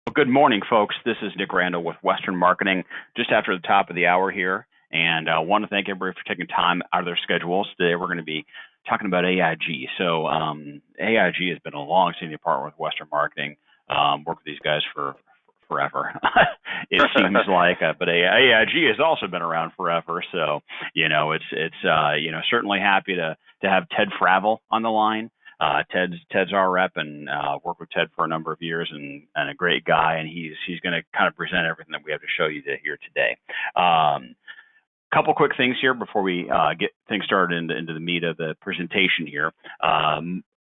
Well, good morning, folks. This is Nick Randall with Western Marketing, just after the top of the hour here. And I want to thank everybody for taking time out of their schedules. Today, we're going to be talking about AIG. So, AIG has been a long-standing partner with Western Marketing. Worked with these guys for forever. It seems like, but AIG has also been around forever. So, it's certainly happy to have Ted Fravel on the line. Ted's our rep, and worked with Ted for a number of years, and a great guy, and he's going to kind of present everything that we have to show you here today. Couple quick things here before we get things started into the meat of the presentation here.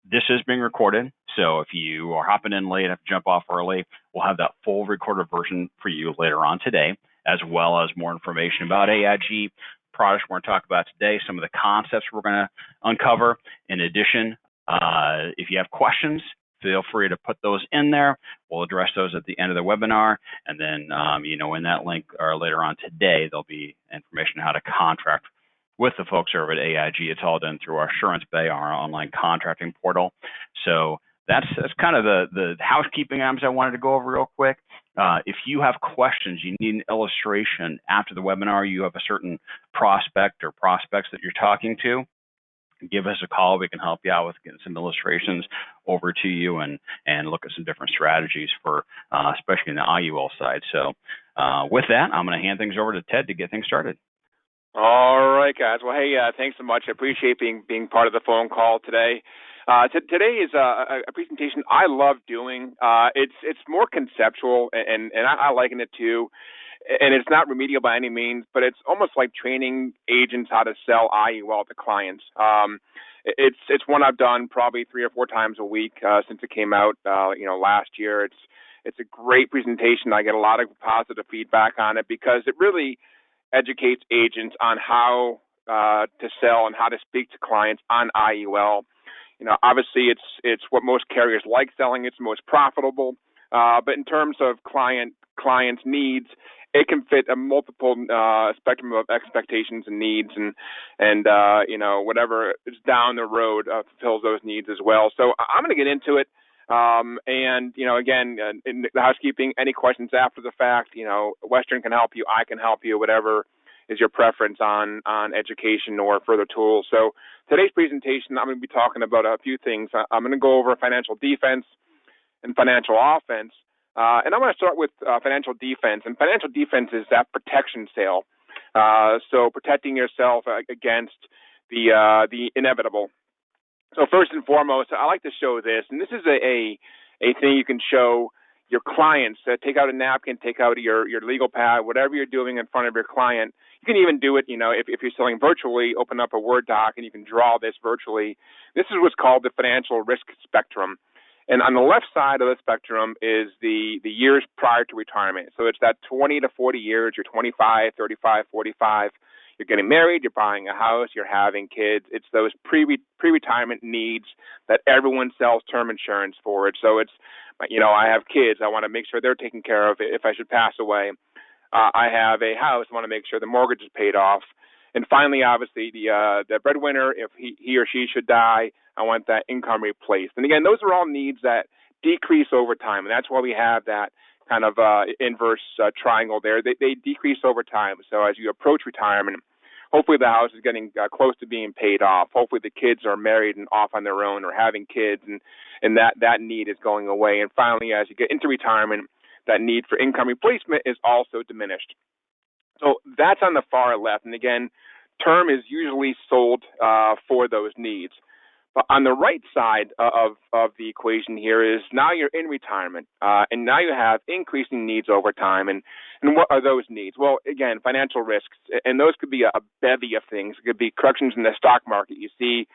This is being recorded, so if you are hopping in late, have to jump off early, we'll have that full recorded version for you later on today, as well as more information about AIG products we're going to talk about today, some of the concepts we're going to uncover. In addition, if you have questions, feel free to put those in there. We'll address those at the end of the webinar. And then, in that link or later on today, there'll be information on how to contract with the folks over at AIG. It's all done through our Assurance Bay, our online contracting portal. So that's kind of the housekeeping items I wanted to go over real quick. If you have questions, you need an illustration after the webinar, you have a certain prospect or prospects that you're talking to, give us a call. We can help you out with getting some illustrations over to you and look at some different strategies for, especially in the IUL side. So with that, I'm going to hand things over to Ted to get things started. All right, guys. Well, hey, thanks so much. I appreciate being part of the phone call today. Today is a presentation I love doing. It's more conceptual, and I liken it too. And it's not remedial by any means, but it's almost like training agents how to sell IUL to clients. It's one I've done probably 3 or 4 times a week since it came out, last year. It's a great presentation. I get a lot of positive feedback on it because it really educates agents on how to sell and how to speak to clients on IUL. Obviously it's what most carriers like selling. It's most profitable, but in terms of clients' needs, it can fit a multiple spectrum of expectations and needs, and whatever is down the road fulfills those needs as well. So I'm going to get into it. Again, in the housekeeping, any questions after the fact, Western can help you, I can help you, whatever is your preference on education or further tools. So today's presentation, I'm going to be talking about a few things. I'm going to go over financial defense and financial offense. And I'm going to start with financial defense. And financial defense is that protection sale. So protecting yourself against the inevitable. So first and foremost, I like to show this. And this is a thing you can show your clients. Take out a napkin, take out your legal pad, whatever you're doing in front of your client. You can even do it, if you're selling virtually, open up a Word doc and you can draw this virtually. This is what's called the financial risk spectrum. And on the left side of the spectrum is the years prior to retirement. So it's that 20 to 40 years, you're 25, 35, 45. You're getting married, you're buying a house, you're having kids. It's those pre-retirement needs that everyone sells term insurance for. So it's, I have kids. I want to make sure they're taken care of if I should pass away. I have a house. I want to make sure the mortgage is paid off. And finally, obviously, the breadwinner, if he or she should die, I want that income replaced. And again, those are all needs that decrease over time. And that's why we have that kind of inverse triangle there. They decrease over time. So as you approach retirement, hopefully the house is getting close to being paid off. Hopefully the kids are married and off on their own or having kids, and that need is going away. And finally, as you get into retirement, that need for income replacement is also diminished. So that's on the far left. And again, term is usually sold for those needs. But on the right side of the equation here is now you're in retirement, and now you have increasing needs over time. And what are those needs? Well, again, financial risks, and those could be a bevy of things. It could be corrections in the stock market. You see,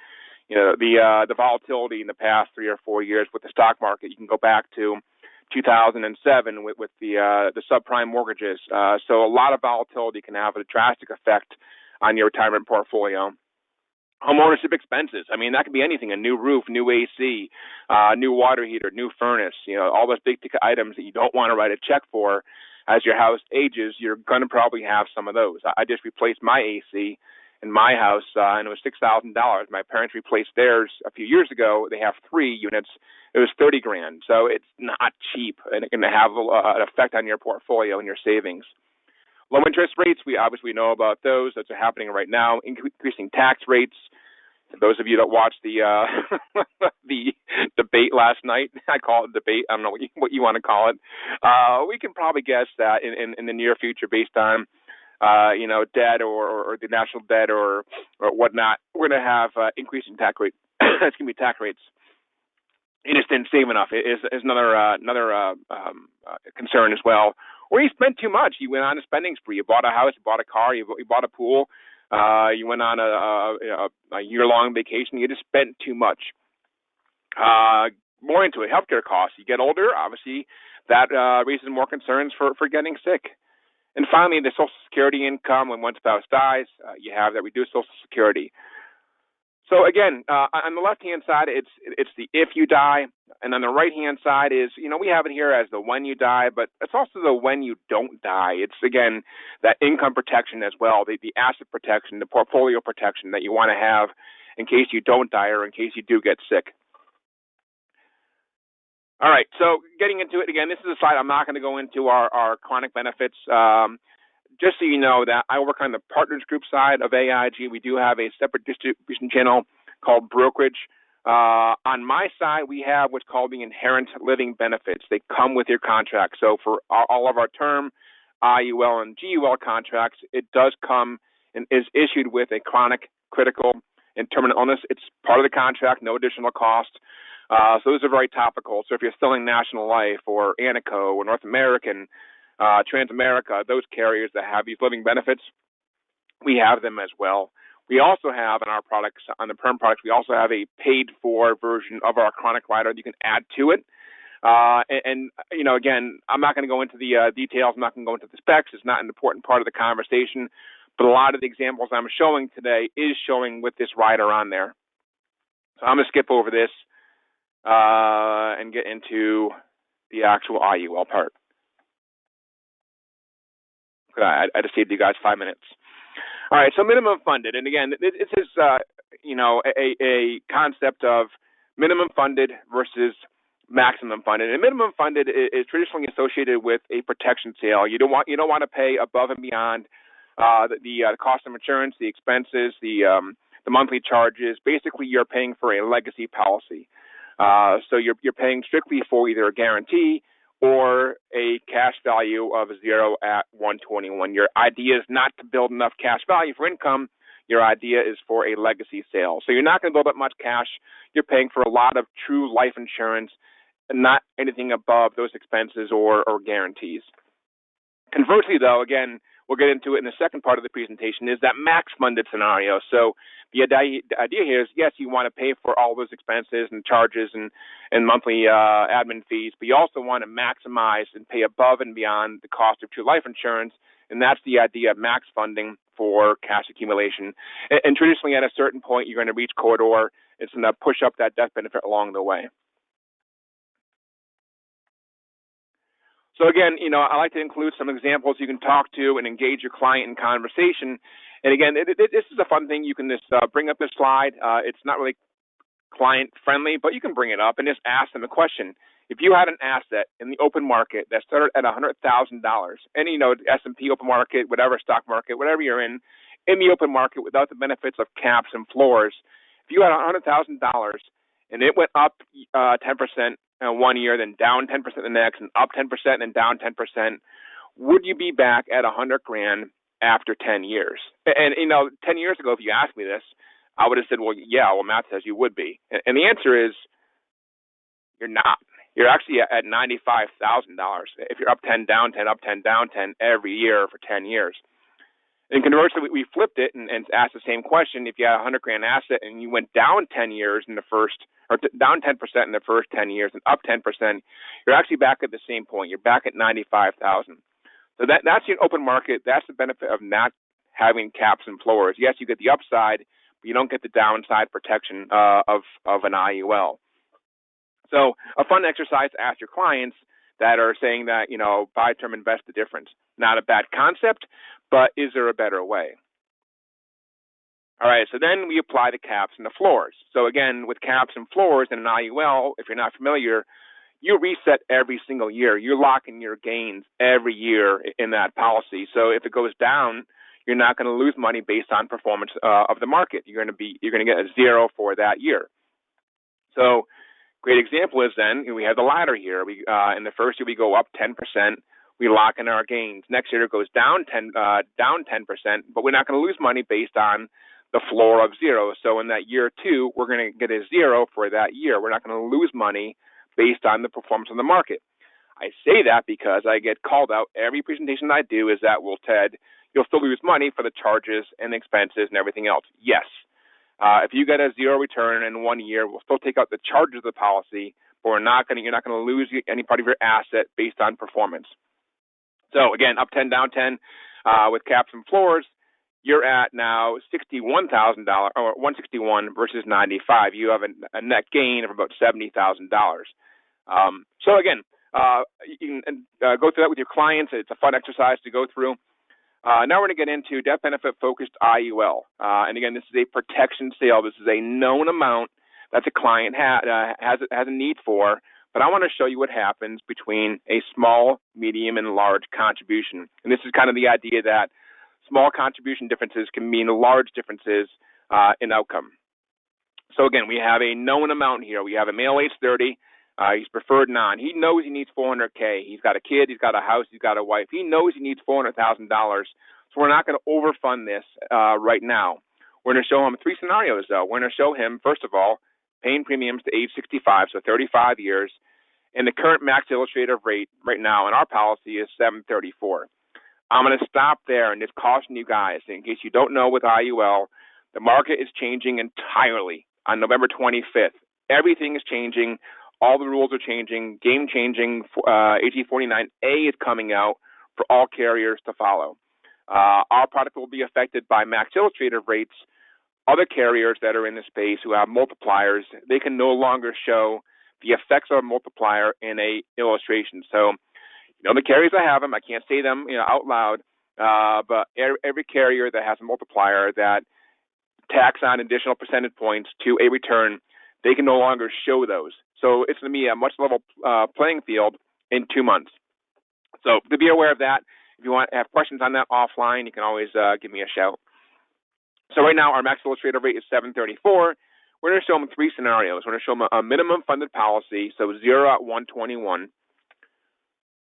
the volatility in the past 3 or 4 years with the stock market. You can go back to 2007 with the subprime mortgages. So a lot of volatility can have a drastic effect on your retirement portfolio. Homeownership expenses. I mean, that could be anything: a new roof, new AC, new water heater, new furnace. All those big ticket items that you don't want to write a check for. As your house ages, you're going to probably have some of those. I just replaced my AC, in my house, and it was $6,000. My parents replaced theirs a few years ago. They have 3 units. It was $30,000. So it's not cheap, and it can have an effect on your portfolio and your savings. Low interest rates, we obviously know about those. That's happening right now. Increasing tax rates. Those of you that watched the the debate last night, I call it debate. I don't know what you want to call it. We can probably guess that in the near future, based on debt or the national debt or whatnot, we're going to have increasing tax rate. Tax rates. You just didn't save enough. Is another concern as well. Or you spent too much. You went on a spending spree. You bought a house, you bought a car, you bought a pool. You went on a year-long vacation. You just spent too much. More into it, healthcare costs. You get older, obviously, that raises more concerns for getting sick. And finally, the Social Security income. When one spouse dies, you have that reduced Social Security. So again, on the left-hand side, it's the if you die, and on the right-hand side is, we have it here as the when you die, but it's also the when you don't die. It's, again, that income protection as well, the asset protection, the portfolio protection that you want to have in case you don't die or in case you do get sick. All right, so getting into it again, this is a slide I'm not going to go into our chronic benefits. Just so you know that I work on the Partners Group side of AIG. We do have a separate distribution channel called Brokerage. On my side, we have what's called the Inherent Living Benefits. They come with your contract. So for all of our term, IUL, and GUL contracts, it does come and is issued with a chronic, critical, and terminal illness. It's part of the contract, no additional cost. So those are very topical. So if you're selling National Life or Anaco or North American, Transamerica, those carriers that have these living benefits, we have them as well. We also have in our products, on the perm products, we also have a paid-for version of our chronic rider that you can add to it. Again, I'm not going to go into the details. I'm not going to go into the specs. It's not an important part of the conversation. But a lot of the examples I'm showing today is showing with this rider on there. So I'm going to skip over this and get into the actual IUL part. I just saved you guys 5 minutes. All right, so minimum funded. And again, this is, a concept of minimum funded versus maximum funded. And minimum funded is traditionally associated with a protection sale. You don't want to pay above and beyond the cost of insurance, the expenses, the monthly charges. Basically, you're paying for a legacy policy. So you're paying strictly for either a guarantee or a cash value of 0 at 121. Your idea is not to build enough cash value for income. Your idea is for a legacy sale. So you're not going to build up much cash. You're paying for a lot of true life insurance and not anything above those expenses or guarantees. Conversely, though, again, we'll get into it in the second part of the presentation, is that max funded scenario. So the idea here is, yes, you want to pay for all those expenses and charges and monthly admin fees, but you also want to maximize and pay above and beyond the cost of true life insurance, and that's the idea of max funding for cash accumulation. And traditionally, at a certain point, you're going to reach corridor. It's going to push up that death benefit along the way. So again, I like to include some examples you can talk to and engage your client in conversation. And again, this is a fun thing. You can just bring up this slide. It's not really client friendly, but you can bring it up and just ask them a question. If you had an asset in the open market that started at $100,000, any S&P open market, whatever stock market, whatever you're in the open market without the benefits of caps and floors, if you had $100,000 and it went up 10% 1 year, then down 10% the next, and up 10%, and down 10%, would you be back at $100,000 after 10 years? And 10 years ago, if you asked me this, I would have said, well, yeah, math says you would be. And the answer is, you're not. You're actually at $95,000 if you're up 10, down 10, up 10, down 10 every year for 10 years. And conversely, we flipped it and asked the same question. If you had a $100,000 asset and you went down 10 years in the first, or down 10% in the first 10 years and up 10%, you're actually back at the same point. You're back at $95,000. So that's your open market. That's the benefit of not having caps and floors. Yes, you get the upside, but you don't get the downside protection of an IUL. So a fun exercise to ask your clients that are saying that, buy term, invest the difference. Not a bad concept, but is there a better way? All right, so then we apply the caps and the floors. So again, with caps and floors in an IUL, if you're not familiar, you reset every single year. You're locking your gains every year in that policy. So if it goes down, you're not going to lose money based on performance of the market. You're going to get a zero for that year. So great example is then we have the ladder here. We in the first year we go up 10%. We lock in our gains. Next year it goes down 10%, but we're not going to lose money based on the floor of zero. So in that year two, we're going to get a zero for that year. We're not going to lose money based on the performance of the market. I say that because I get called out every presentation I do is that, well, Ted, you'll still lose money for the charges and the expenses and everything else. Yes. If you get a zero return in 1 year, we'll still take out the charges of the policy, but you're not going to lose any part of your asset based on performance. So again, up 10, down 10, with caps and floors, you're at now $61,000 or $161 versus $95. You have a net gain of about $70,000. So again, you can go through that with your clients. It's a fun exercise to go through. Now we're going to get into death benefit focused IUL. And again, this is a protection sale. This is a known amount that the client has a need for. But I want to show you what happens between a small, medium, and large contribution. And this is kind of the idea that small contribution differences can mean large differences in outcome. So again, we have a known amount here. We have a male age 30. He's preferred non. He knows he needs $400K. He's got a kid. He's got a house. He's got a wife. He knows he needs $400,000. So we're not going to overfund this right now. We're going to show him three scenarios, though. We're going to show him, first of all, paying premiums to age 65, so 35 years. And the current max illustrative rate right now in our policy is $734. I'm going to stop there and just caution you guys, in case you don't know, with IUL, the market is changing entirely on November 25th. Everything is changing. All the rules are changing, game changing. AG 49A is coming out for all carriers to follow. Our product will be affected by max illustrative rates. Other carriers that are in the space who have multipliers, they can no longer show the effects of a multiplier in a illustration. So, the carriers that have them, I can't say them out loud, but every carrier that has a multiplier that tacks on additional percentage points to a return, they can no longer show those. So it's going to be a much level playing field in 2 months. So to be aware of that, if you want to have questions on that offline, you can always give me a shout. So right now, our max illustrative rate is $734. We're going to show them three scenarios. We're going to show them a minimum funded policy, so 0 at $121.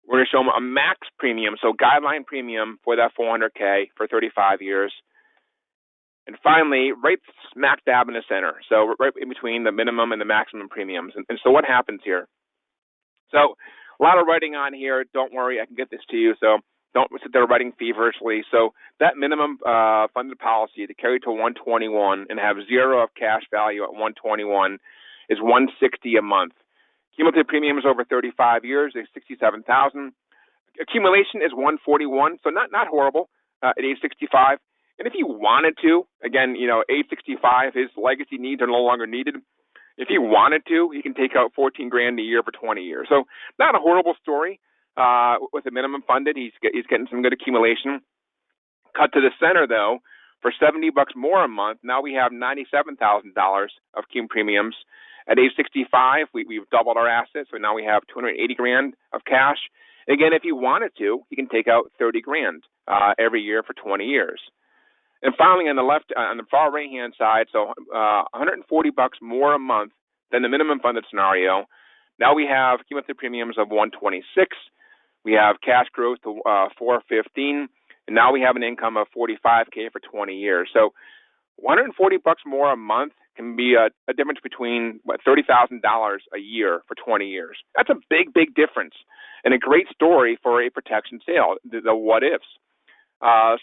We're going to show them a max premium, so guideline premium for that $400K for 35 years. And finally, right smack dab in the center, so right in between the minimum and the maximum premiums. And so what happens here? So a lot of writing on here. Don't worry, I can get this to you. So don't sit there writing feverishly. So that minimum funded policy to carry to 121 and have 0 of cash value at 121 is $160 a month. Cumulative premiums over 35 years is $67,000. Accumulation is $141, so not horrible at age 65. And if he wanted to, again, age 65, his legacy needs are no longer needed. If he wanted to, he can take out $14,000 a year for 20 years. So not a horrible story. With a minimum funded, he's getting some good accumulation. Cut to the center though, for $70 more a month, now we have $97,000 of cum premiums. At age 65, we've doubled our assets, so now we have $280,000 of cash. Again, if he wanted to, he can take out $30,000 every year for 20 years. And finally, on the far right-hand side, so $140 more a month than the minimum funded scenario. Now we have cumulative premiums of $126. We have cash growth to $415, and now we have an income of $45K for 20 years. So $140 more a month can be a difference between $30,000 a year for 20 years. That's a big difference, and a great story for a protection sale. The what ifs.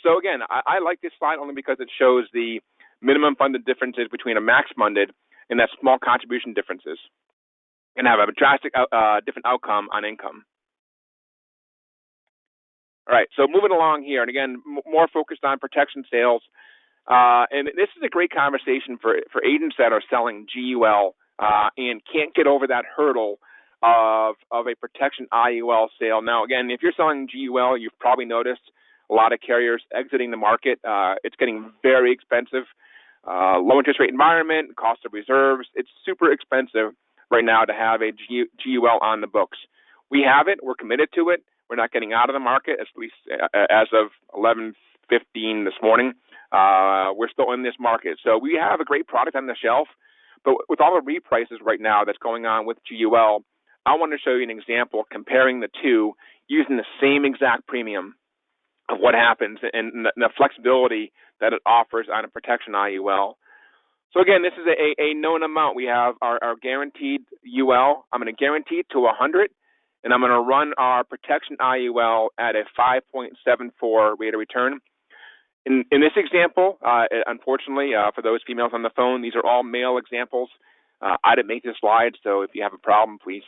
So again, I like this slide only because it shows the minimum funded differences between a max funded and that small contribution differences, and have a drastic different outcome on income. All right, so moving along here, and again, more focused on protection sales. And this is a great conversation for agents that are selling GUL and can't get over that hurdle of a protection IUL sale. Now, again, if you're selling GUL, you've probably noticed a lot of carriers exiting the market. It's getting very expensive. low interest rate environment, cost of reserves. It's super expensive right now to have a GUL on the books. We have it. We're committed to it. We're not getting out of the market, at least as of 11:15 this morning. We're still in this market. So we have a great product on the shelf, but with all the reprices right now that's going on with GUL, I want to show you an example comparing the two using the same exact premium of what happens and the flexibility that it offers on a protection IUL. So again, this is a known amount. We have our guaranteed UL. I'm going to guarantee it to 100, and I'm going to run our protection IUL at a 5.74 rate of return. In this example, unfortunately, for those females on the phone, these are all male examples. I didn't make this slide, so if you have a problem, please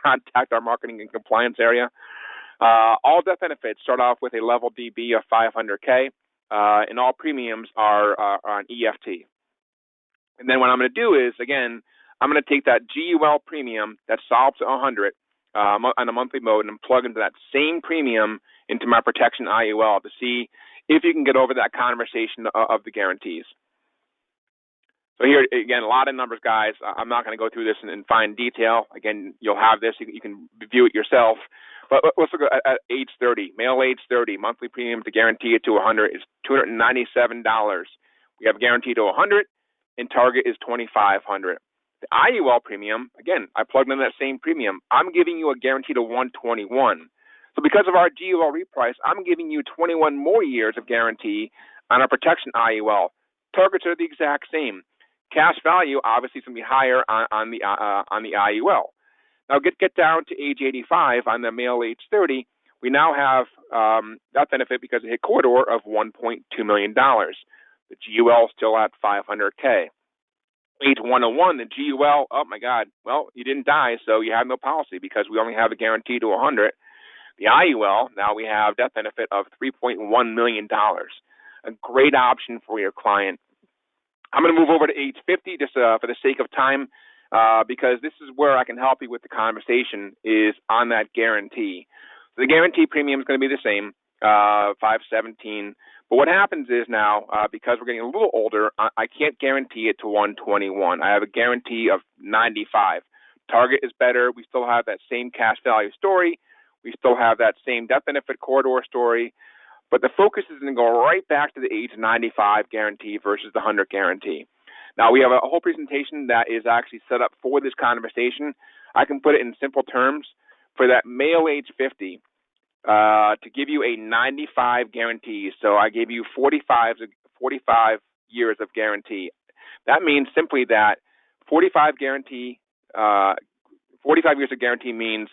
contact our marketing and compliance area. All death benefits start off with a level DB of 500K, and all premiums are on EFT. And then what I'm going to do is, again, I'm going to take that GUL premium that solves at 100 on a monthly mode and plug into that same premium into my protection IUL to see if you can get over that conversation of the guarantees. So here, again, a lot of numbers, guys. I'm not going to go through this in fine detail. Again, you'll have this. You can review it yourself. But let's look at age 30. Male age 30, monthly premium to guarantee it to 100 is $297. We have guaranteed to 100, and target is $2,500. The IUL premium, again, I plugged in that same premium. I'm giving you a guarantee to 121. So because of our GUL reprice, I'm giving you 21 more years of guarantee on our protection IUL. Targets are the exact same. Cash value obviously is going to be higher on the IUL. Now get down to age 85 on the male age 30. We now have that benefit because it hit corridor of $1.2 million. The GUL is still at 500K. Age 101, the GUL, oh my God, well, you didn't die, so you have no policy because we only have a guarantee to 100. The IUL, now we have death benefit of $3.1 million. A great option for your client. I'm going to move over to age 50 just for the sake of time because this is where I can help you with the conversation is on that guarantee. So the guarantee premium is going to be the same, $517. But what happens is now, because we're getting a little older, I can't guarantee it to 121. I have a guarantee of 95. Target is better. We still have that same cash value story. We still have that same death benefit corridor story. But the focus is going to go right back to the age 95 guarantee versus the 100 guarantee. Now, we have a whole presentation that is actually set up for this conversation. I can put it in simple terms. For that male age 50, to give you a 95 guarantee, so I gave you 45 years of guarantee. That means simply that 45 years of guarantee means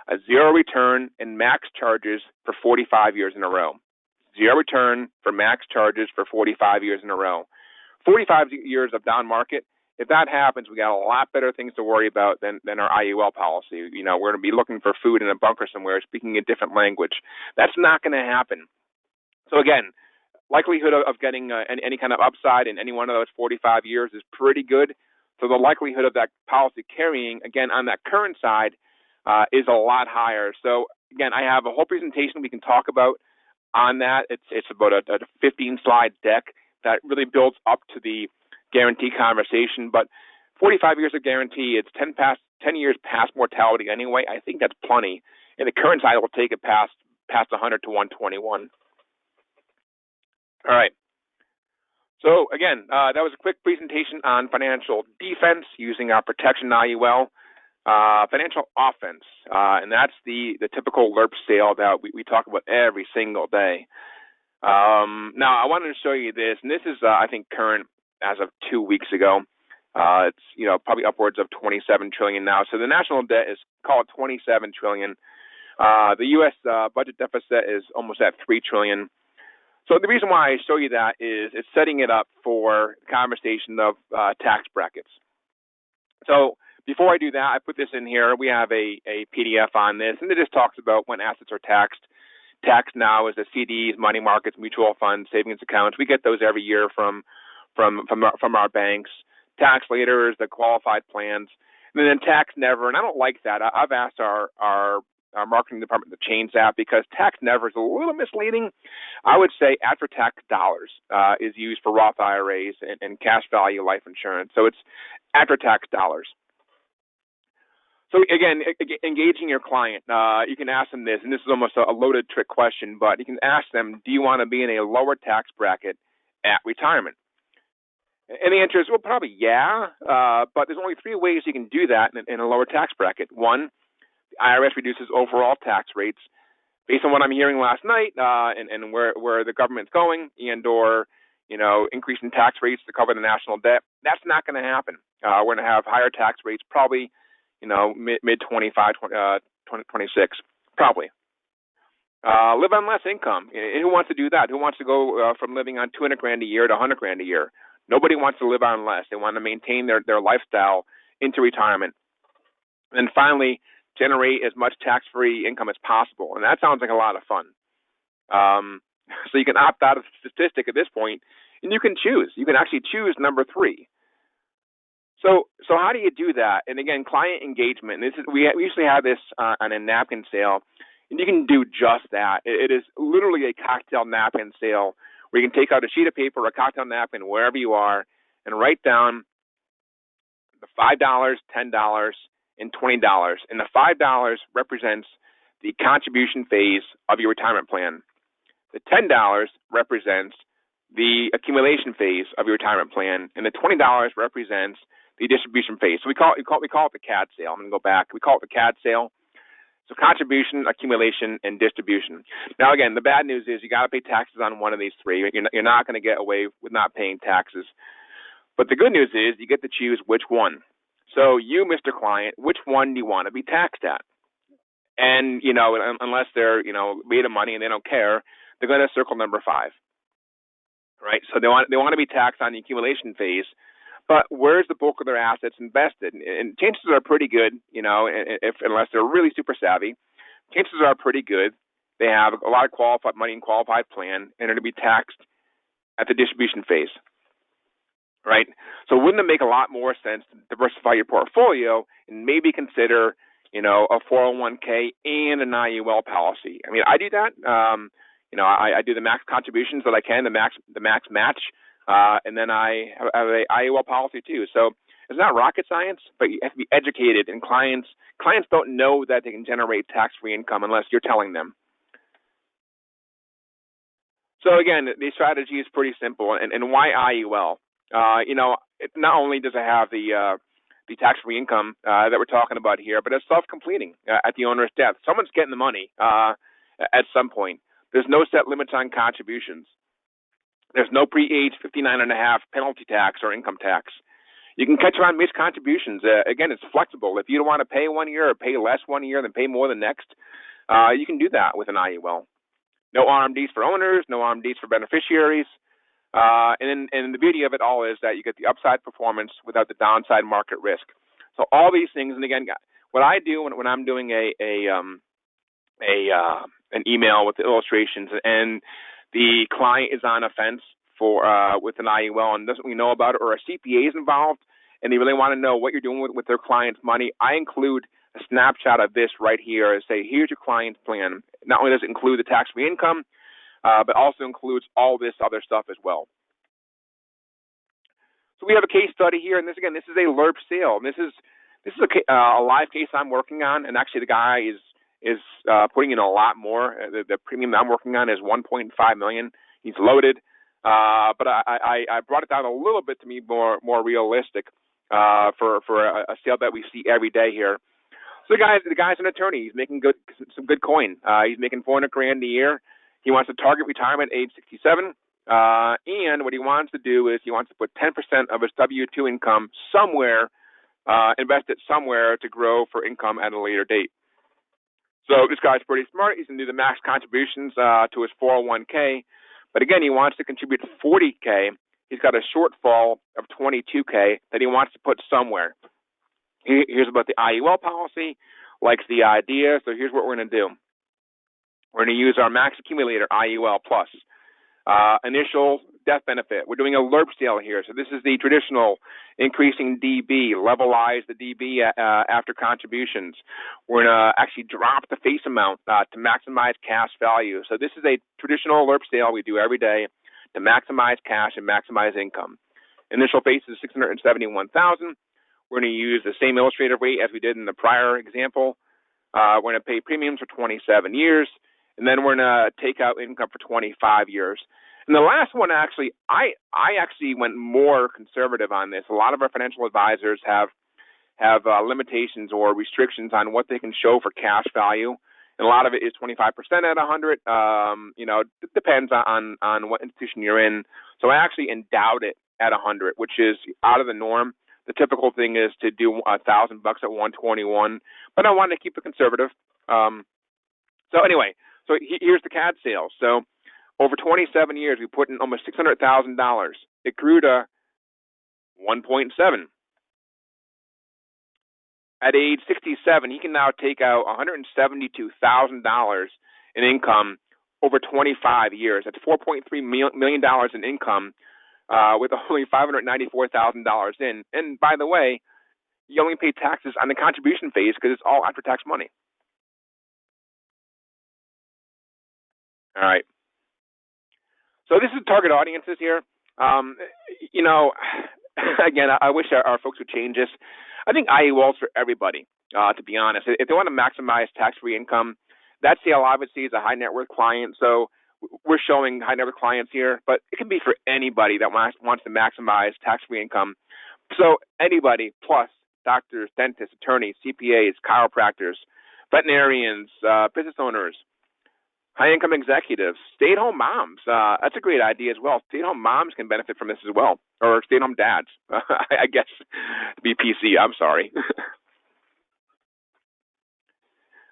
a zero return and max charges for 45 years in a row. Zero return for max charges for 45 years in a row. 45 years of down market, if that happens, we got a lot better things to worry about than our IUL policy. You know, we're going to be looking for food in a bunker somewhere, speaking a different language. That's not going to happen. So again, likelihood of getting any kind of upside in any one of those 45 years is pretty good. So the likelihood of that policy carrying, again, on that current side, is a lot higher. So again, I have a whole presentation we can talk about on that. It's about a 15-slide deck that really builds up to the guarantee conversation. But 45 years of guarantee, it's 10 years past mortality anyway. I think that's plenty. And the current side will take it past 100 to 121. All right. So again, that was a quick presentation on financial defense using our protection IUL. Financial offense, and that's the typical LERP sale that we talk about every single day. Now, I wanted to show you this, and this is, I think, current as of 2 weeks ago. It's probably upwards of $27 trillion now. So the national debt is called $27 trillion. The U.S. Budget deficit is almost at $3 trillion. So the reason why I show you that is it's setting it up for the conversation of tax brackets. So before I do that, I put this in here. We have a PDF on this, and it just talks about when assets are taxed. Taxed now is the CDs, money markets, mutual funds, savings accounts. We get those every year from our banks. Tax later is the qualified plans, and then tax never. And I don't like that. I've asked our our marketing department to change that, because tax never is a little misleading. I would say after-tax dollars is used for Roth IRAs and cash value life insurance. So it's after-tax dollars. So again, engaging your client, you can ask them this, and this is almost a loaded trick question, but you can ask them, do you want to be in a lower tax bracket at retirement? And the answer is, well, probably yeah, but there's only 3 ways you can do that in a lower tax bracket. One, the IRS reduces overall tax rates. Based on what I'm hearing last night and where the government's going, and or increasing tax rates to cover the national debt, that's not going to happen. We're going to have higher tax rates, probably mid 25, 26, probably. Live on less income. Who wants to do that? Who wants to go from living on $200,000 a year to $100,000 a year? Nobody wants to live on less. They want to maintain their lifestyle into retirement. And finally, generate as much tax-free income as possible. And that sounds like a lot of fun. So you can opt out of the statistic at this point, and you can choose. You can actually choose number 3. So how do you do that? And again, client engagement. We usually have this on a napkin sale, and you can do just that. It is literally a cocktail napkin sale where you can take out a sheet of paper or a cocktail napkin wherever you are and write down the $5, $10, and $20. And the $5 represents the contribution phase of your retirement plan. The $10 represents the accumulation phase of your retirement plan, and the $20 represents the distribution phase. So we call it the CAD sale. I'm going to go back. We call it the CAD sale. So contribution, accumulation, and distribution. Now, again, the bad news is you got to pay taxes on one of these 3. You're not going to get away with not paying taxes. But the good news is you get to choose which one. So you, Mr. Client, which one do you want to be taxed at? And, unless they're, made of money and they don't care, they're going to circle number 5. Right? So they want to be taxed on the accumulation phase. But where's the bulk of their assets invested? And chances are pretty good, unless they're really super savvy, chances are pretty good they have a lot of qualified money in qualified plan and are going to be taxed at the distribution phase, right? So wouldn't it make a lot more sense to diversify your portfolio and maybe consider, a 401k and an IUL policy? I mean, I do that. I do the max contributions that I can, the max match. And then I have a IUL policy too. So it's not rocket science, but you have to be educated. And clients don't know that they can generate tax-free income unless you're telling them. So again, the strategy is pretty simple. And why IUL? It not only does it have the tax-free income that we're talking about here, but it's self-completing at the owner's death. Someone's getting the money at some point. There's no set limits on contributions. There's no pre-age 59.5 penalty tax or income tax. You can catch on missed contributions. Again, it's flexible. If you don't want to pay 1 year or pay less 1 year than pay more the next, you can do that with an IUL. No RMDs for owners, no RMDs for beneficiaries. And the beauty of it all is that you get the upside performance without the downside market risk. So all these things, and again, what I do when I'm doing an email with the illustrations and the client is on a fence with an IUL and doesn't really know about it, or a CPA is involved and they really want to know what you're doing with their client's money, I include a snapshot of this right here and say, here's your client's plan. Not only does it include the tax-free income, but also includes all this other stuff as well. So we have a case study here, and this is a LERP sale. And this is a live case I'm working on, and actually the guy is putting in a lot more. The premium that I'm working on is $1.5 million. He's loaded, but I brought it down a little bit to be more realistic for a sale that we see every day here. So the guy's an attorney. He's making some good coin. He's making $400,000 a year. He wants to target retirement age 67, and what he wants to do is he wants to put 10% of his W-2 income somewhere, invest it somewhere to grow for income at a later date. So this guy's pretty smart. He's going to do the max contributions to his 401k, but again, he wants to contribute $40K. He's got a shortfall of $22K that he wants to put somewhere. Here's about the IUL policy, likes the idea, so here's what we're going to do. We're going to use our max accumulator IUL plus. Initial death benefit. We're doing a LERP sale here. So this is the traditional increasing DB, levelize the DB after contributions. We're going to actually drop the face amount to maximize cash value. So this is a traditional LERP sale we do every day to maximize cash and maximize income. Initial face is $671,000. We're going to use the same illustrative rate as we did in the prior example. We're going to pay premiums for 27 years, and then we're going to take out income for 25 years. And the last one, actually, I actually went more conservative on this. A lot of our financial advisors have limitations or restrictions on what they can show for cash value, and a lot of it is 25% at 100. It depends on what institution you're in. So I actually endowed it at 100, which is out of the norm. The typical thing is to do $1,000 at 121, but I wanted to keep it conservative. So anyway, here's the CAD sales. So over 27 years, we put in almost $600,000. It grew to 1.7. At age 67, he can now take out $172,000 in income over 25 years. That's $4.3 million in income with only $594,000 in. And by the way, you only pay taxes on the contribution phase because it's all after-tax money. All right. So this is target audiences here. Again, I wish our folks would change this. I think IUL's for everybody, to be honest. If they want to maximize tax-free income, that sale obviously is a high net worth client. So we're showing high net worth clients here, but it can be for anybody that wants to maximize tax-free income. So anybody plus doctors, dentists, attorneys, CPAs, chiropractors, veterinarians, business owners, high-income executives, stay-at-home moms. That's a great idea as well. Stay-at-home moms can benefit from this as well, or stay-at-home dads, I guess, to be PC. I'm sorry.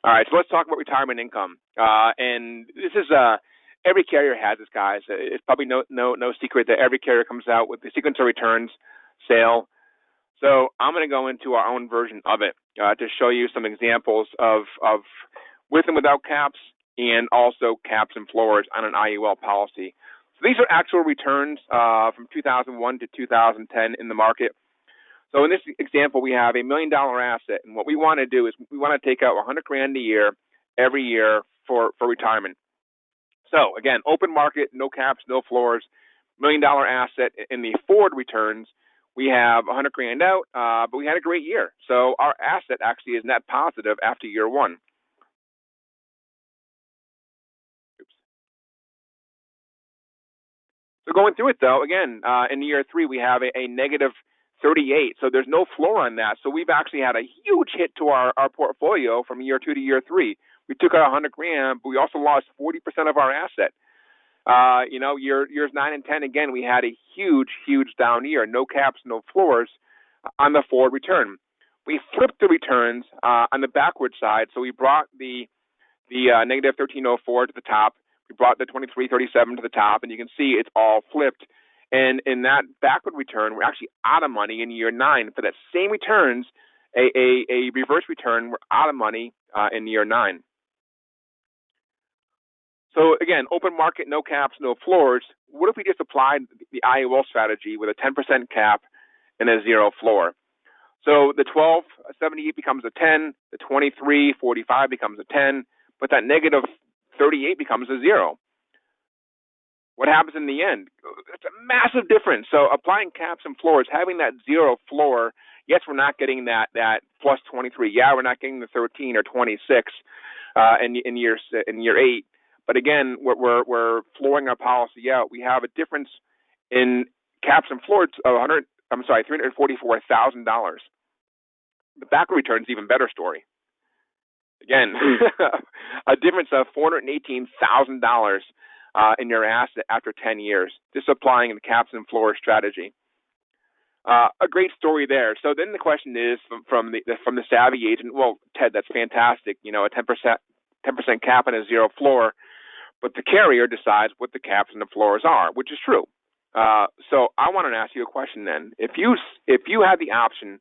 All right, so let's talk about retirement income. And this is every carrier has this, guys. It's probably no secret that every carrier comes out with the sequence of returns sale. So I'm going to go into our own version of it to show you some examples of with and without caps, and also caps and floors on an IUL policy. So these are actual returns from 2001 to 2010 in the market. So in this example, we have $1 million asset, and what we want to do is we want to take out $100,000 a year every year for retirement. So again, open market, no caps, no floors, $1 million asset. In the forward returns, we have $100,000 out, but we had a great year. So our asset actually is net positive after year one. So going through it, though, again, in year three, we have a negative 38. So there's no floor on that. So we've actually had a huge hit to our portfolio from year two to year three. We took out $100,000, but we also lost 40% of our asset. Years 9 and 10, again, we had a huge down year. No caps, no floors on the forward return. We flipped the returns on the backward side. So we brought the negative 1304 to the top. We brought the 2337 to the top, and you can see it's all flipped. And in that backward return, we're actually out of money in year 9. For that same returns, a reverse return, we're out of money in year 9. So again, open market, no caps, no floors. What if we just applied the IUL strategy with a 10% cap and a 0 floor? So the 1278 becomes a 10, the 2345 becomes a 10, but that negative 38 becomes a 0. What happens in the end? It's a massive difference. So applying caps and floors, having that 0 floor, yes, we're not getting that plus 23. Yeah, we're not getting the 13 or 26 in year 8. But again, we're flooring our policy out. We have a difference in caps and floors of $344,000. The backward return is even better story. Again, a difference of $418,000 in your asset after 10 years, just applying the caps and floors strategy. A great story there. So then the question is from the savvy agent, well, Ted, that's fantastic. A 10% cap and a 0 floor, but the carrier decides what the caps and the floors are, which is true. So I want to ask you a question then. If you had the option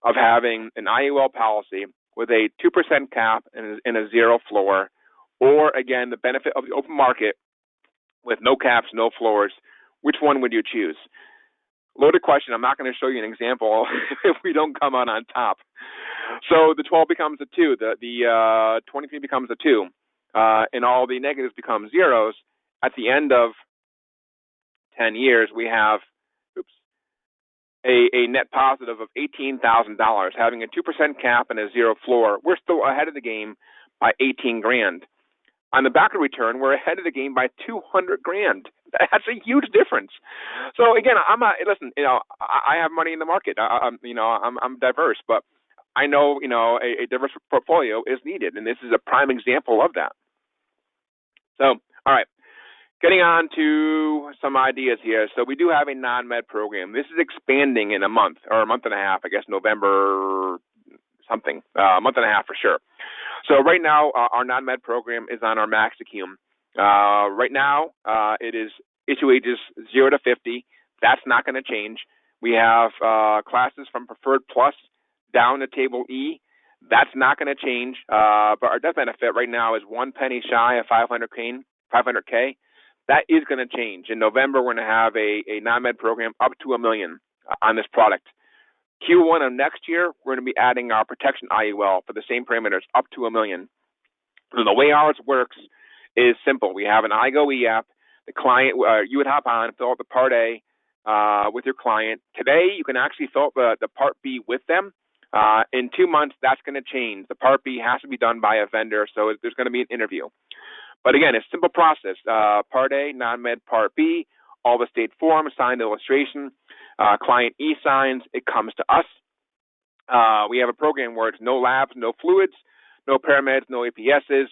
of having an IUL policy with a 2% cap and a 0 floor, or again, the benefit of the open market with no caps, no floors, which one would you choose? Loaded question. I'm not going to show you an example if we don't come out on top. So the 12 becomes a 2, the 23 becomes a 2, and all the negatives become zeros. At the end of 10 years, we have a net positive of $18,000, having a 2% cap and a 0 floor. We're still ahead of the game by 18 grand. On the backward return, we're ahead of the game by 200 grand. That's a huge difference. So again, listen, I have money in the market. I'm diverse, but I know, a diverse portfolio is needed, and this is a prime example of that. So, all right. Getting on to some ideas here. So we do have a NonMed program. This is expanding in a month or a month and a half, I guess November something, a month and a half for sure. So right now, our NonMed program is on our Max Accum. Right now, it is issue ages 0 to 50. That's not going to change. We have classes from Preferred Plus down to Table E. That's not going to change. But our death benefit right now is 1 penny shy of 500K. That is going to change. In November, we're going to have a NonMed program up to $1 million on this product. Q1 of next year, we're going to be adding our protection IUL for the same parameters up to $1 million. And the way ours works is simple. We have an iGo app. The client, you would hop on, fill out the Part A with your client. Today, you can actually fill out the Part B with them. In 2 months, that's going to change. The Part B has to be done by a vendor, so there's going to be an interview. But again, it's a simple process. Part A, NonMed. Part B, all the state forms, signed illustration. Client E signs, it comes to us. We have a program where it's no labs, no fluids, no parameds, no APSs,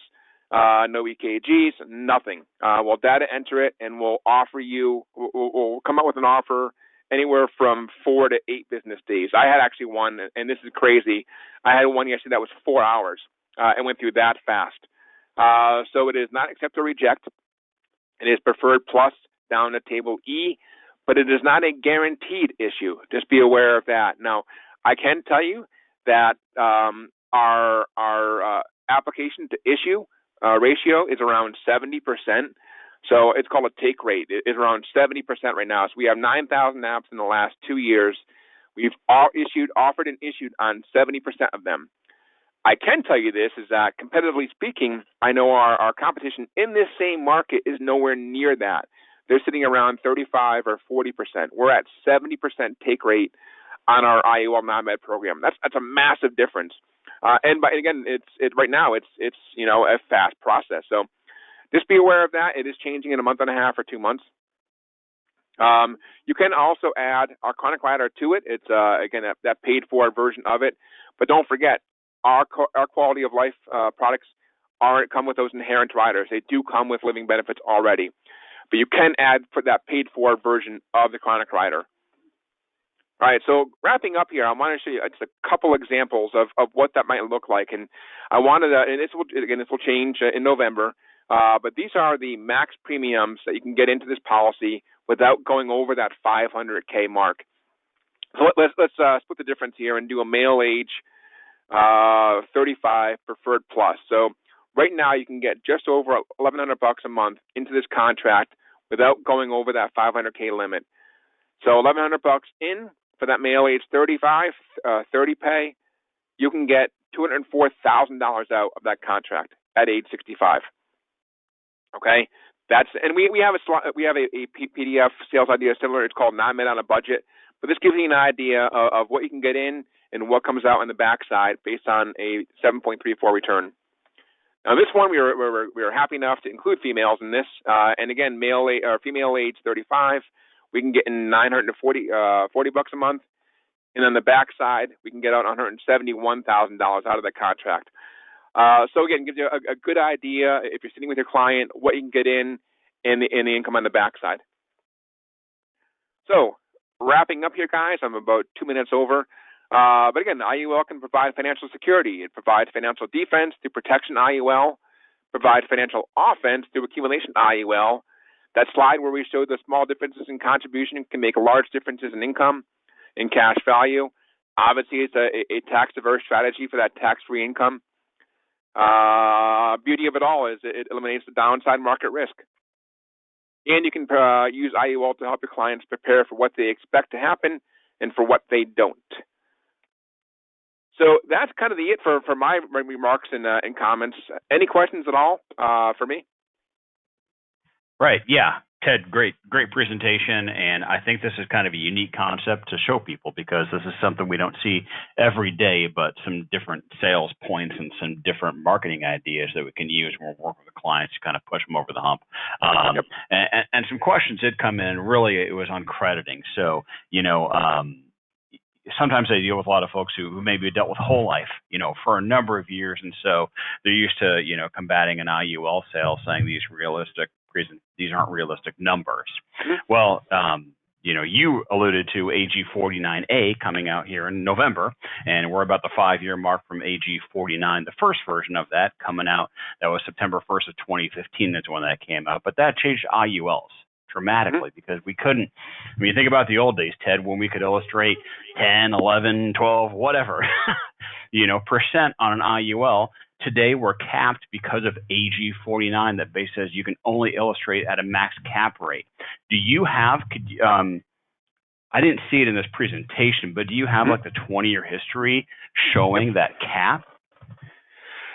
no EKGs, nothing. We'll data enter it, and we'll offer you, we'll come up with an offer anywhere from 4 to 8 business days. I had actually one, and this is crazy. I had one yesterday that was 4 hours. It went through that fast. So it is not accept or reject. It is Preferred Plus down to Table E, but it is not a guaranteed issue. Just be aware of that. Now, I can tell you that our application to issue ratio is around 70%. So it's called a take rate. It is around 70% right now. So we have 9,000 apps in the last 2 years. We've offered and issued on 70% of them. I can tell you this is that, competitively speaking, I know our competition in this same market is nowhere near that. They're sitting around 35 or 40%. We're at 70% take rate on our IUL NonMed program. That's a massive difference. And again, it's right now it's a fast process. So just be aware of that. It is changing in a month and a half or 2 months. You can also add our chronic rider to it. It's again that paid for version of it. But don't forget, our quality of life products come with those inherent riders. They do come with living benefits already. But you can add for that paid for version of the chronic rider. All right, so wrapping up here, I want to show you just a couple examples of what that might look like. And I wanted to, and this will change in November, but these are the max premiums that you can get into this policy without going over that 500K mark. So let's split the difference here and do a male age 35 Preferred Plus. So right now you can get just over $1,100 a month into this contract without going over that 500K limit. So $1,100 in for that male age 35, 30 pay, you can get $204,000 out of that contract at age 65. Okay, and we have a PDF sales idea similar. It's called NonMed on a Budget, but this gives you an idea of what you can get in and what comes out on the backside based on a 7.34 return. Now, this one we were happy enough to include females in this, and again, female age 35, we can get in $940 a month, and on the backside we can get out $171,000 out of the contract. So again, gives you a good idea if you're sitting with your client what you can get in and the income on the backside. So wrapping up here, guys, I'm about 2 minutes over. But again, the IUL can provide financial security. It provides financial defense through protection IUL, provides financial offense through accumulation IUL. That slide where we showed the small differences in contribution can make large differences in income, in cash value. Obviously, it's a tax-diverse strategy for that tax-free income. Beauty of it all is it eliminates the downside market risk. and you can use IUL to help your clients prepare for what they expect to happen and for what they don't. So that's kind of it for my remarks and comments. Any questions at all for me? Right. Yeah. Ted, great presentation. And I think this is kind of a unique concept to show people, because this is something we don't see every day, but some different sales points and some different marketing ideas that we can use when we're working with clients to kind of push them over the hump. Yep. And some questions did come in. Really, it was on crediting. So, sometimes I deal with a lot of folks who maybe dealt with whole life, for a number of years. And so they're used to, combating an IUL sale, saying these aren't realistic numbers. Mm-hmm. Well, you alluded to AG 49A coming out here in November, and we're about the 5-year mark from AG 49, the first version of that coming out. That was September 1st of 2015. That's when that came out. But that changed IULs dramatically, because we couldn't, you think about the old days, Ted, when we could illustrate 10, 11, 12, whatever, percent on an IUL. Today we're capped because of AG 49, that base says you can only illustrate at a max cap rate. Do you have, I didn't see it in this presentation, but do you have like the 20-year history showing that cap?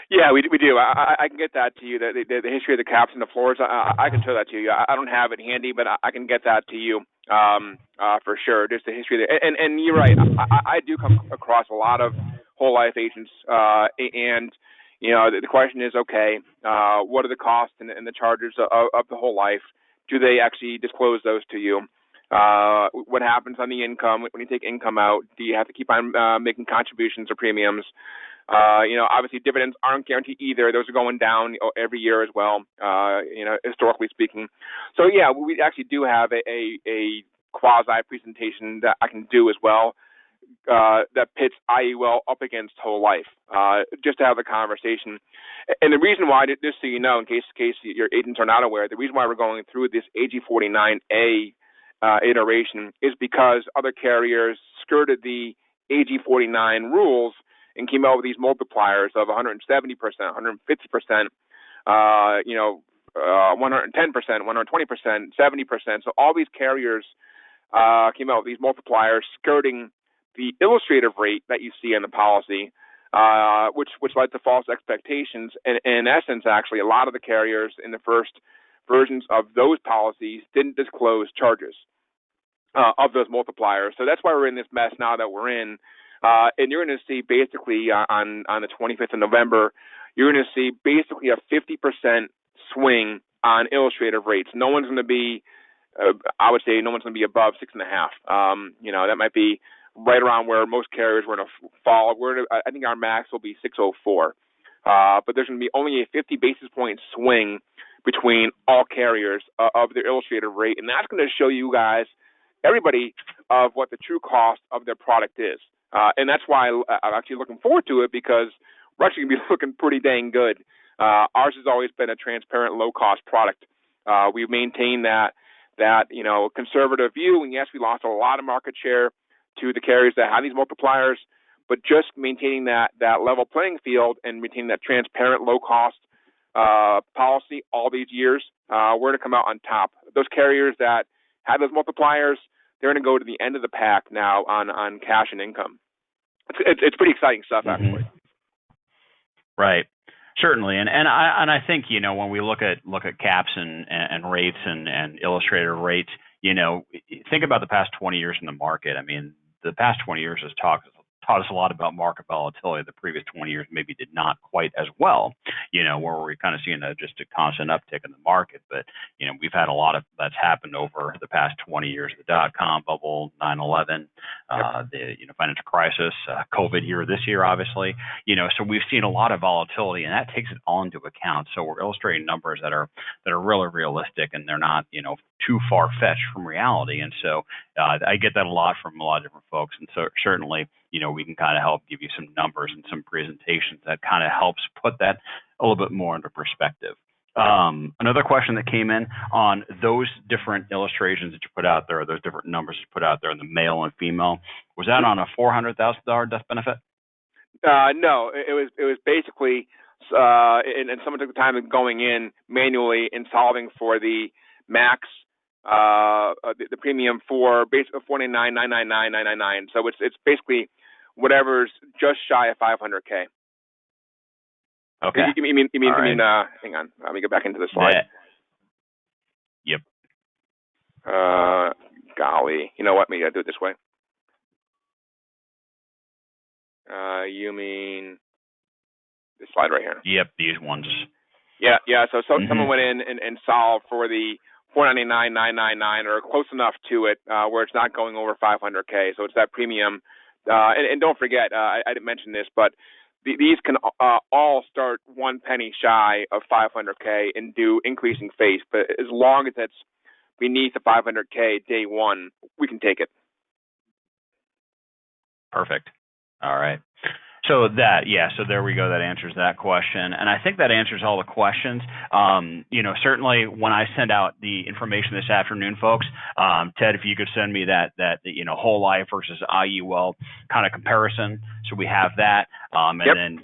Yeah, we do. I can get that to you. The history of the caps and the floors. I can show that to you. I don't have it handy, but I can get that to you for sure. Just the history there. And you're right. I do come across a lot of whole life agents, and the question is, okay, what are the costs and the charges of the whole life? Do they actually disclose those to you? What happens on the income when you take income out? Do you have to keep on making contributions or premiums? Obviously dividends aren't guaranteed either. Those are going down every year as well, historically speaking. So yeah, we actually do have a quasi presentation that I can do as well, that pits IUL up against whole life, just to have a conversation. And the reason why, just so you know, in case your agents are not aware, the reason why we're going through this AG 49A iteration is because other carriers skirted the AG 49 rules and came out with these multipliers of 170%, 150%, 110%, 120%, 70%. So all these carriers came out with these multipliers skirting the illustrative rate that you see in the policy, which led to false expectations. And in essence, actually, a lot of the carriers in the first versions of those policies didn't disclose charges of those multipliers. So that's why we're in this mess now that we're in. And you're going to see basically on the 25th of November, you're going to see basically a 50% swing on illustrative rates. No one's going to be, I would say, no one's going to be above 6.5. That might be right around where most carriers were going to fall. I think our max will be 604. But there's going to be only a 50 basis point swing between all carriers of their illustrative rate, and that's going to show you guys, everybody, of what the true cost of their product is. And that's why I'm actually looking forward to it, because we're actually going to be looking pretty dang good. Ours has always been a transparent, low-cost product. We've maintained that conservative view, and yes, we lost a lot of market share to the carriers that have these multipliers, but just maintaining that level playing field and maintaining that transparent, low-cost policy all these years, we're going to come out on top. Those carriers that have those multipliers, they're going to go to the end of the pack now on cash and income. It's pretty exciting stuff, actually. Right. Certainly, and I think when we look at caps and rates and illustrator rates, think about the past 20 years in the market. I mean, the past 20 years has taught us a lot about market volatility. The previous 20 years maybe did not quite as well, where we're kind of seeing just a constant uptick in the market. But, we've had a lot of that's happened over the past 20 years, the dot-com bubble, 9/11, the financial crisis, COVID here this year, obviously. So we've seen a lot of volatility, and that takes it all into account. So we're illustrating numbers that are really realistic, and they're not, too far-fetched from reality. And so I get that a lot from a lot of different folks. And so certainly, we can kind of help give you some numbers and some presentations that kind of helps put that a little bit more into perspective. Another question that came in on those different illustrations that you put out there, those different numbers you put out there, the male and female, was that on a $400,000 death benefit? No, it was basically, and someone took the time of going in manually and solving for the max. The premium for basically $499,999,999. So it's basically whatever's just shy of 500K. Okay. You mean hang on. Let me go back into the slide. Yep. Golly, you know what? Maybe I'll do it this way. You mean this slide right here? Yep, these ones. Yeah. So someone went in and solved for the $499,999 or close enough to it, where it's not going over 500K. So it's that premium. And don't forget, I didn't mention this, but these can all start 1 penny shy of 500K and do increasing face. But as long as it's beneath the 500K day one, we can take it. Perfect. All right. So there we go. That answers that question. And I think that answers all the questions. Certainly when I send out the information this afternoon, folks, Ted, if you could send me that whole life versus IUL kind of comparison. So we have that. And then,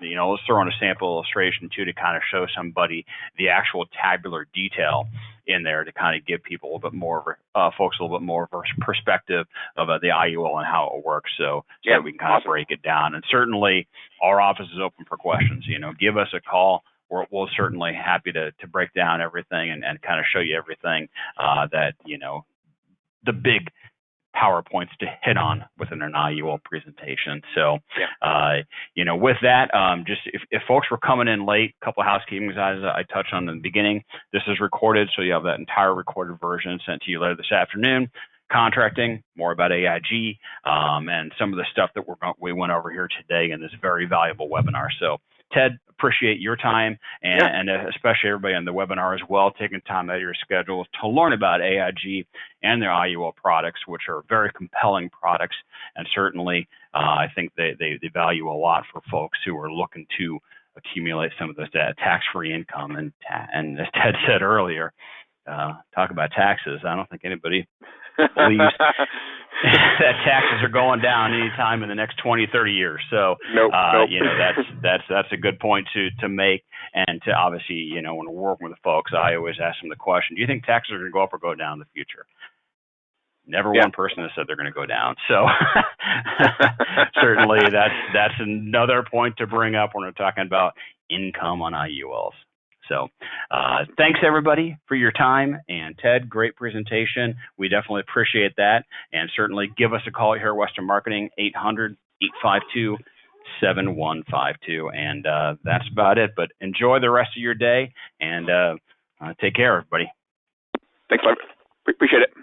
let's throw in a sample illustration too, to kind of show somebody the actual tabular detail in there to kind of give people a little bit more, folks a little bit more perspective of the IUL and how it works. So that we can kind of break it down. And certainly our office is open for questions. Give us a call. We're certainly happy to break down everything and kind of show you everything that, the big PowerPoints to hit on within an IUL presentation. So, with that, just if folks were coming in late, a couple of housekeeping items I touched on in the beginning. This is recorded, so you have that entire recorded version sent to you later this afternoon. Contracting, more about AIG, and some of the stuff that we went over here today in this very valuable webinar. So, Ted, appreciate your time and especially everybody on the webinar as well, taking time out of your schedules to learn about AIG and their IUL products, which are very compelling products. And certainly, I think they value a lot for folks who are looking to accumulate some of this tax-free income. And as Ted said earlier, talk about taxes. I don't think anybody believes that taxes are going down anytime in the next 20, 30 years. So, nope. That's a good point to make. And to obviously, when we're working with the folks, I always ask them the question, do you think taxes are going to go up or go down in the future? Never one person has said they're going to go down. So certainly that's another point to bring up when we're talking about income on IULs. So thanks, everybody, for your time. And Ted, great presentation. We definitely appreciate that. And certainly give us a call here at Western Marketing, 800-852-7152. And that's about it. But enjoy the rest of your day and take care, everybody. Thanks, Larry. Appreciate it.